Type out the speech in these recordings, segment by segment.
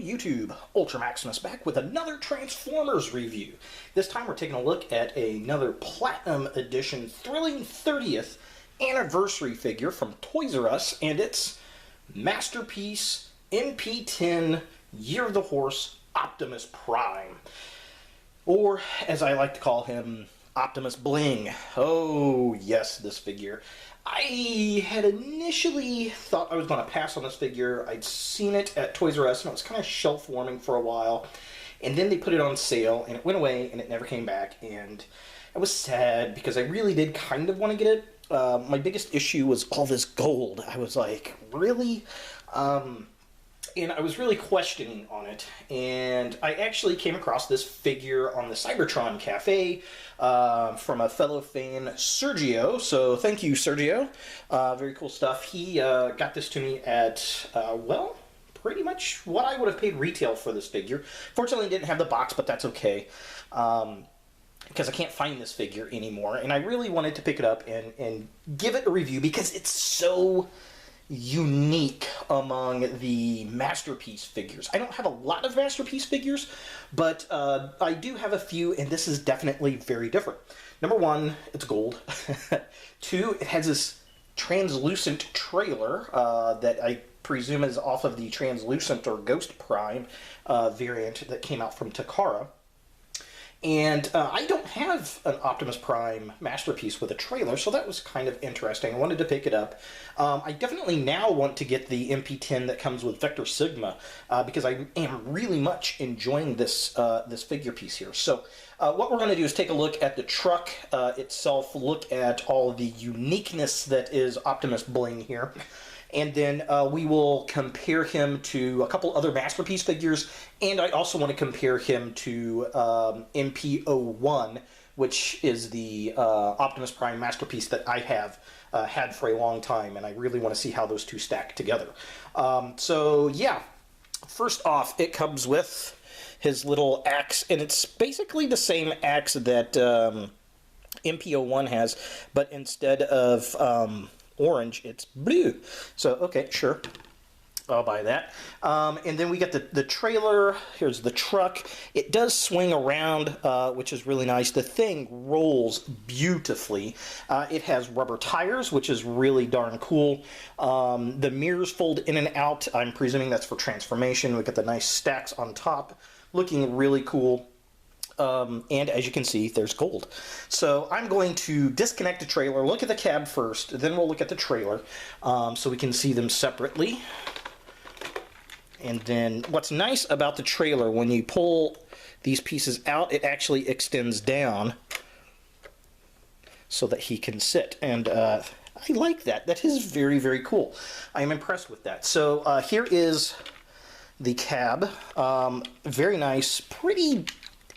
YouTube, Ultra Maximus back with another Transformers review. This time we're taking a look at another Platinum Edition thrilling 30th anniversary figure from Toys R Us, and it's Masterpiece MP-10 Year of the Horse Optimus Prime. Or, as I like to call him, Optimus Bling. Oh yes, this figure. I had initially thought I was going to pass on this figure. I'd seen it at Toys R Us and it was kind of shelf warming for a while. And then they put it on sale and it went away and it never came back. And I was sad because I really did kind of want to get it. My biggest issue was all this gold. I was like, really? And I was really questioning on it, and I actually came across this figure on the Cybertron Cafe from a fellow fan, Sergio. So thank you, Sergio. Very cool stuff. He got this to me at, well, pretty much what I would have paid retail for this figure. Fortunately, it didn't have the box, but that's okay. Because I can't find this figure anymore, and I really wanted to pick it up and give it a review because it's so unique among the Masterpiece figures. I don't have a lot of Masterpiece figures, but I do have a few, and this is definitely very different. Number one, it's gold. Two, it has this translucent trailer that I presume is off of the Translucent or Ghost Prime variant that came out from Takara. And I don't have an Optimus Prime Masterpiece with a trailer, so that was kind of interesting. I wanted to pick it up. I definitely now want to get the MP-10 that comes with Vector Sigma, because I am really much enjoying this, this figure piece here. So what we're going to do is take a look at the truck itself, look at all the uniqueness that is Optimus Bling here. And then we will compare him to a couple other Masterpiece figures, and I also want to compare him to MP-10, which is the Optimus Prime Masterpiece that I have had for a long time, and I really want to see how those two stack together. So yeah, first off, it comes with his little axe, and it's basically the same axe that MP-10 has, but instead of orange, it's blue. So okay, sure, I'll buy that. And then we get the trailer. Here's the truck. It does swing around, which is really nice. The thing rolls beautifully. It has rubber tires, which is really darn cool. The mirrors fold in and out. I'm presuming that's for transformation. We got the nice stacks on top, looking really cool. And as you can see, there's gold. So I'm going to disconnect the trailer, look at the cab first, then we'll look at the trailer, so we can see them separately. And then what's nice about the trailer, when you pull these pieces out, it actually extends down so that he can sit. And I like that. That is very, very cool. I am impressed with that. So here is the cab. Very nice, pretty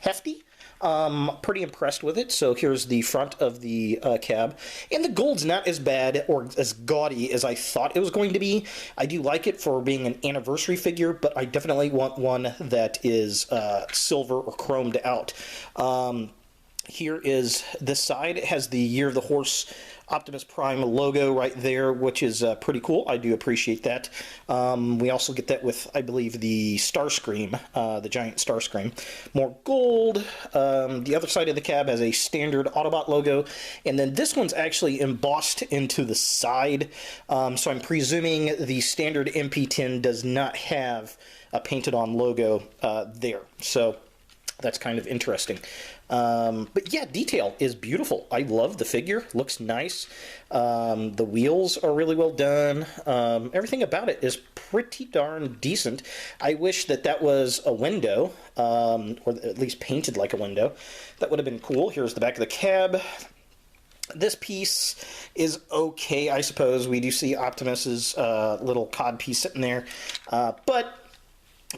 hefty. Pretty impressed with it. So here's the front of the cab, and the gold's not as bad or as gaudy as I thought it was going to be. I do like it for being an anniversary figure, but I definitely want one that is silver or chromed out. Here is this side. It has the Year of the Horse Optimus Prime logo right there, which is pretty cool. I do appreciate that. We also get that with, I believe, the Starscream, the giant Starscream. More gold. The other side of the cab has a standard Autobot logo, and then this one's actually embossed into the side. So I'm presuming the standard MP-10 does not have a painted-on logo there. So that's kind of interesting. But yeah, detail is beautiful. I love the figure. Looks nice. The wheels are really well done. Everything about it is pretty darn decent. I wish that that was a window, or at least painted like a window. That would have been cool. Here's the back of the cab. This piece is okay, I suppose. We do see Optimus's little cod piece sitting there, but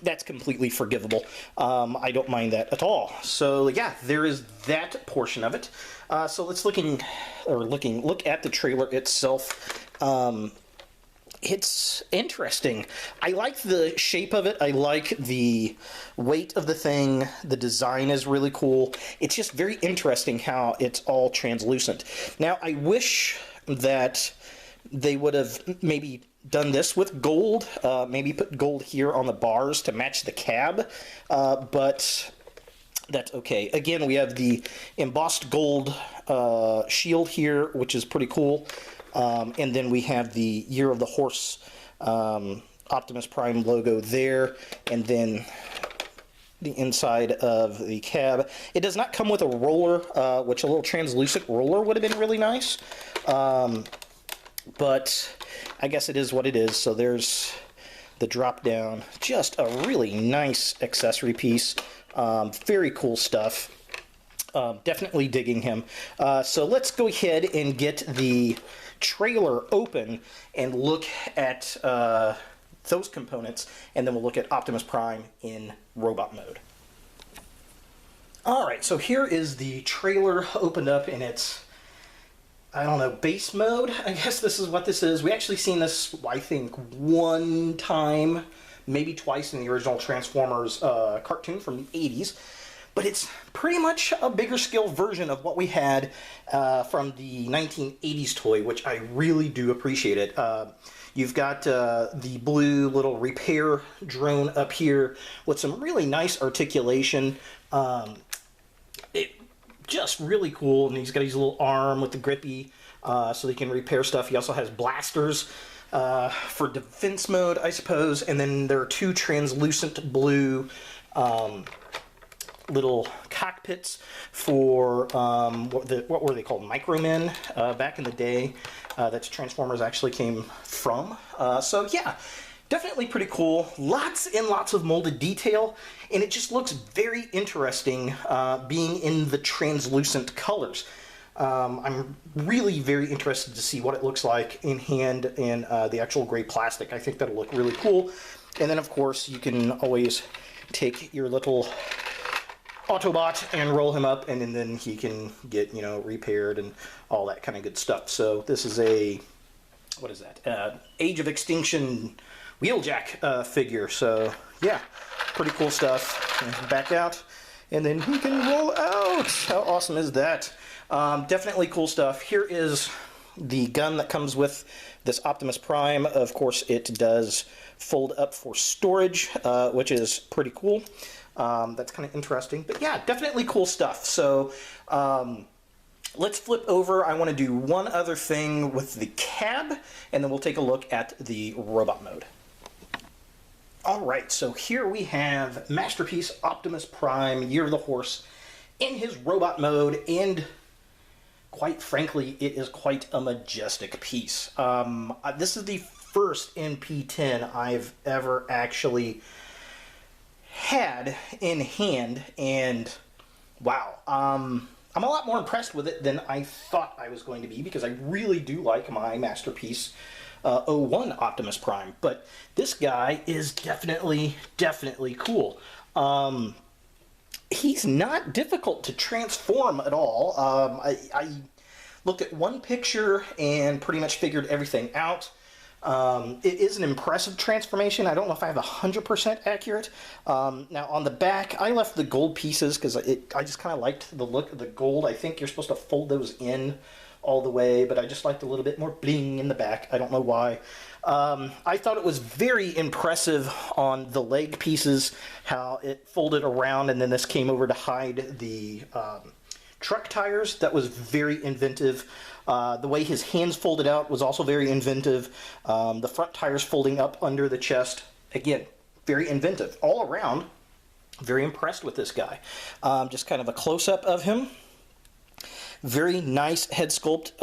that's completely forgivable. I don't mind that at all. So yeah, there is that portion of it. So let's look at the trailer itself. It's interesting. I like the shape of it. I like the weight of the thing. The design is really cool. It's just very interesting how it's all translucent. Now, I wish that they would have maybe done this with gold, maybe put gold here on the bars to match the cab, but that's okay. Again, we have the embossed gold shield here, which is pretty cool, and then we have the Year of the Horse Optimus Prime logo there, and then the inside of the cab. It does not come with a roller, which a little translucent roller would have been really nice, but I guess it is what it is. So there's the drop down. Just a really nice accessory piece. Very cool stuff. Definitely digging him. So let's go ahead and get the trailer open and look at those components, and then we'll look at Optimus Prime in robot mode. Alright, so here is the trailer opened up in its, I don't know, base mode. I guess this is what this is. We actually seen this, I think, one time, maybe twice in the original Transformers cartoon from the 80s. But it's pretty much a bigger scale version of what we had from the 1980s toy, which I really do appreciate it. You've got the blue little repair drone up here with some really nice articulation. It just really cool, and he's got his little arm with the grippy so he can repair stuff. He also has blasters for defense mode, I suppose, and then there are two translucent blue little cockpits for what were they called, Micromen back in the day, that Transformers actually came from. So yeah, definitely pretty cool. Lots and lots of molded detail, and it just looks very interesting being in the translucent colors. I'm really very interested to see what it looks like in hand and the actual gray plastic. I think that'll look really cool. And then of course you can always take your little Autobot and roll him up, and then he can get, you know, repaired and all that kind of good stuff. So this is a, what is that, Age of Extinction Wheeljack figure. So yeah, pretty cool stuff. And back out, and then he can roll out. How awesome is that? Definitely cool stuff. Here is the gun that comes with this Optimus Prime. Of course, it does fold up for storage, which is pretty cool. That's kind of interesting, but yeah, definitely cool stuff. So let's flip over. I want to do one other thing with the cab, and then we'll take a look at the robot mode. Alright, so here we have Masterpiece Optimus Prime, Year of the Horse, in his robot mode, and quite frankly, it is quite a majestic piece. This is the first MP-10 I've ever actually had in hand, and wow, I'm a lot more impressed with it than I thought I was going to be, because I really do like my Masterpiece 01 Optimus Prime, but this guy is definitely cool. He's not difficult to transform at all. I looked at one picture and pretty much figured everything out. It is an impressive transformation. I don't know if I have 100% accurate. Now on the back, I left the gold pieces because I just kind of liked the look of the gold. I think you're supposed to fold those in all the way, but I just liked a little bit more bling in the back. I don't know why. I thought it was very impressive on the leg pieces, how it folded around and then this came over to hide the truck tires. That was very inventive. The way his hands folded out was also very inventive. The front tires folding up under the chest, again, very inventive. All around, very impressed with this guy. Just kind of a close-up of him. Very nice head sculpt.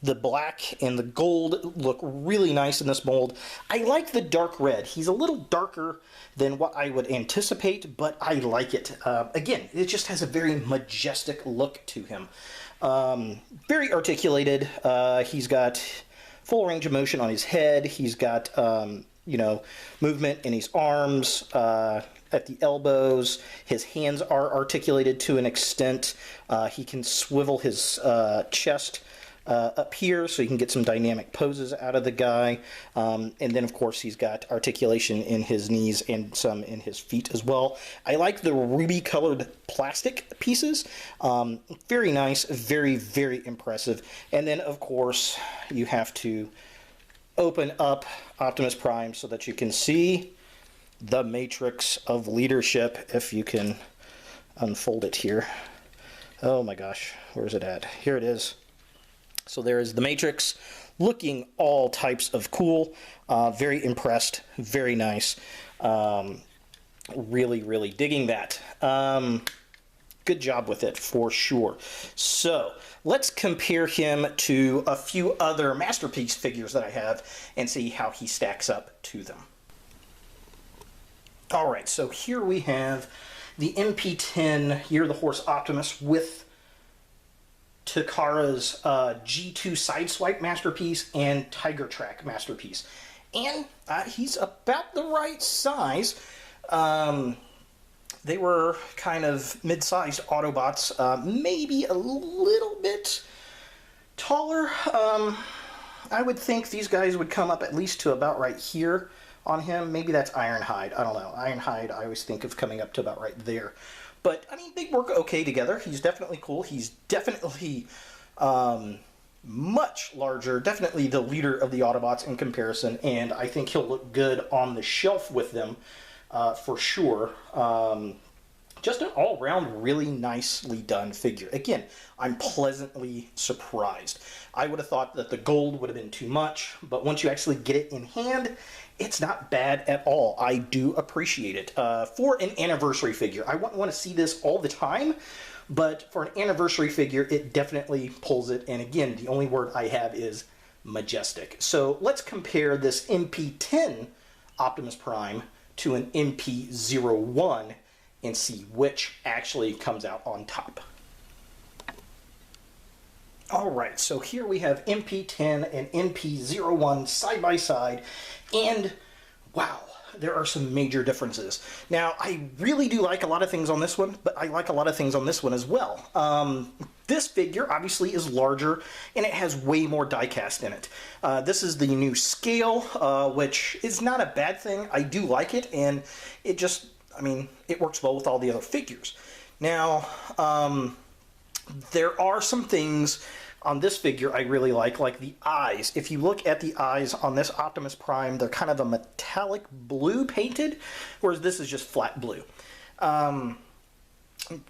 The black and the gold look really nice in this mold. I like the dark red. He's a little darker than what I would anticipate, but I like it. Again, it just has a very majestic look to him. Very articulated. He's got full range of motion on his head. He's got, you know, movement in his arms, at the elbows. His hands are articulated to an extent. He can swivel his chest up here so you can get some dynamic poses out of the guy. And then, of course, he's got articulation in his knees and some in his feet as well. I like the ruby-colored plastic pieces. Very nice, very impressive. And then, of course, you have to open up Optimus Prime so that you can see the matrix of leadership, if you can unfold it here. Oh my gosh, where's it at? Here it is. So there is the matrix, looking all types of cool. Very impressed, very nice. Really, really digging that. Good job with it for sure. So let's compare him to a few other Masterpiece figures that I have and see how he stacks up to them. Alright, so here we have the MP-10 Year of the Horse Optimus with Takara's G2 Sideswipe Masterpiece and Tiger Track Masterpiece. And he's about the right size. They were kind of mid-sized Autobots, maybe a little bit taller. I would think these guys would come up at least to about right here on him. Maybe that's Ironhide. I don't know. Ironhide, I always think of coming up to about right there. But, I mean, they work okay together. He's definitely cool. He's definitely much larger. Definitely the leader of the Autobots in comparison. And I think he'll look good on the shelf with them for sure. Just an all-round really nicely done figure. Again, I'm pleasantly surprised. I would have thought that the gold would have been too much, but once you actually get it in hand, it's not bad at all. I do appreciate it. For an anniversary figure, I wouldn't want to see this all the time, but for an anniversary figure, it definitely pulls it. And again, the only word I have is majestic. So let's compare this MP-10 Optimus Prime to an MP-01 and see which actually comes out on top. Alright, so here we have MP-10 and MP-01 side by side, and wow, there are some major differences. Now, I really do like a lot of things on this one, but I like a lot of things on this one as well. This figure obviously is larger, and it has way more die-cast in it. This is the new scale, which is not a bad thing. I do like it, and it just, I mean, it works well with all the other figures. Now, there are some things on this figure I really like the eyes. If you look at the eyes on this Optimus Prime, they're kind of a metallic blue painted, whereas this is just flat blue.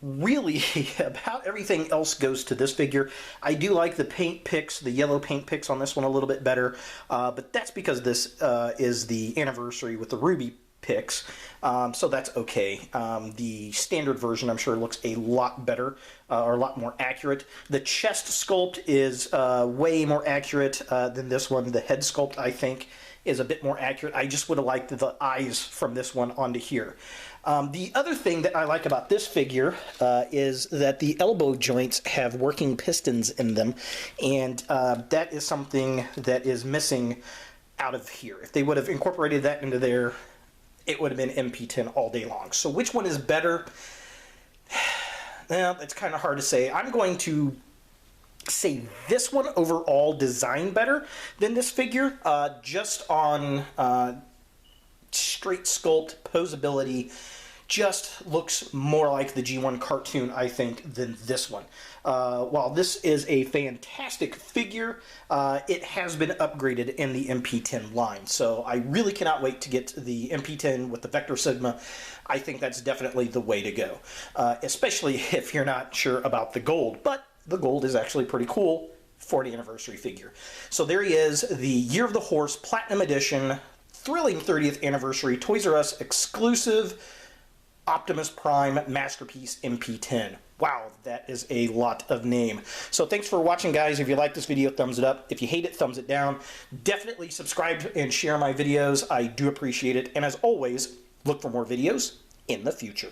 Really, about everything else goes to this figure. I do like the paint picks, the yellow paint picks on this one a little bit better, but that's because this is the anniversary with the ruby picks, so that's okay. The standard version, I'm sure, looks a lot better, or a lot more accurate. The chest sculpt is way more accurate than this one. The head sculpt, I think, is a bit more accurate. I just would have liked the eyes from this one onto here. The other thing that I like about this figure is that the elbow joints have working pistons in them, and that is something that is missing out of here. If they would have incorporated that into there, it would have been MP-10 all day long. So which one is better? Well, it's kind of hard to say. I'm going to say this one overall designed better than this figure, just on straight sculpt, posability, just looks more like the G1 cartoon, I think, than this one. While this is a fantastic figure, it has been upgraded in the MP-10 line. So I really cannot wait to get the MP-10 with the Vector Sigma. I think that's definitely the way to go, especially if you're not sure about the gold. But the gold is actually pretty cool for the anniversary figure. So there he is, the Year of the Horse Platinum Edition, thrilling 30th anniversary Toys R Us exclusive Optimus Prime Masterpiece MP-10. Wow, that is a lot of name. So thanks for watching, guys. If you like this video, thumbs it up. If you hate it, thumbs it down. Definitely subscribe and share my videos. I do appreciate it. And as always, look for more videos in the future.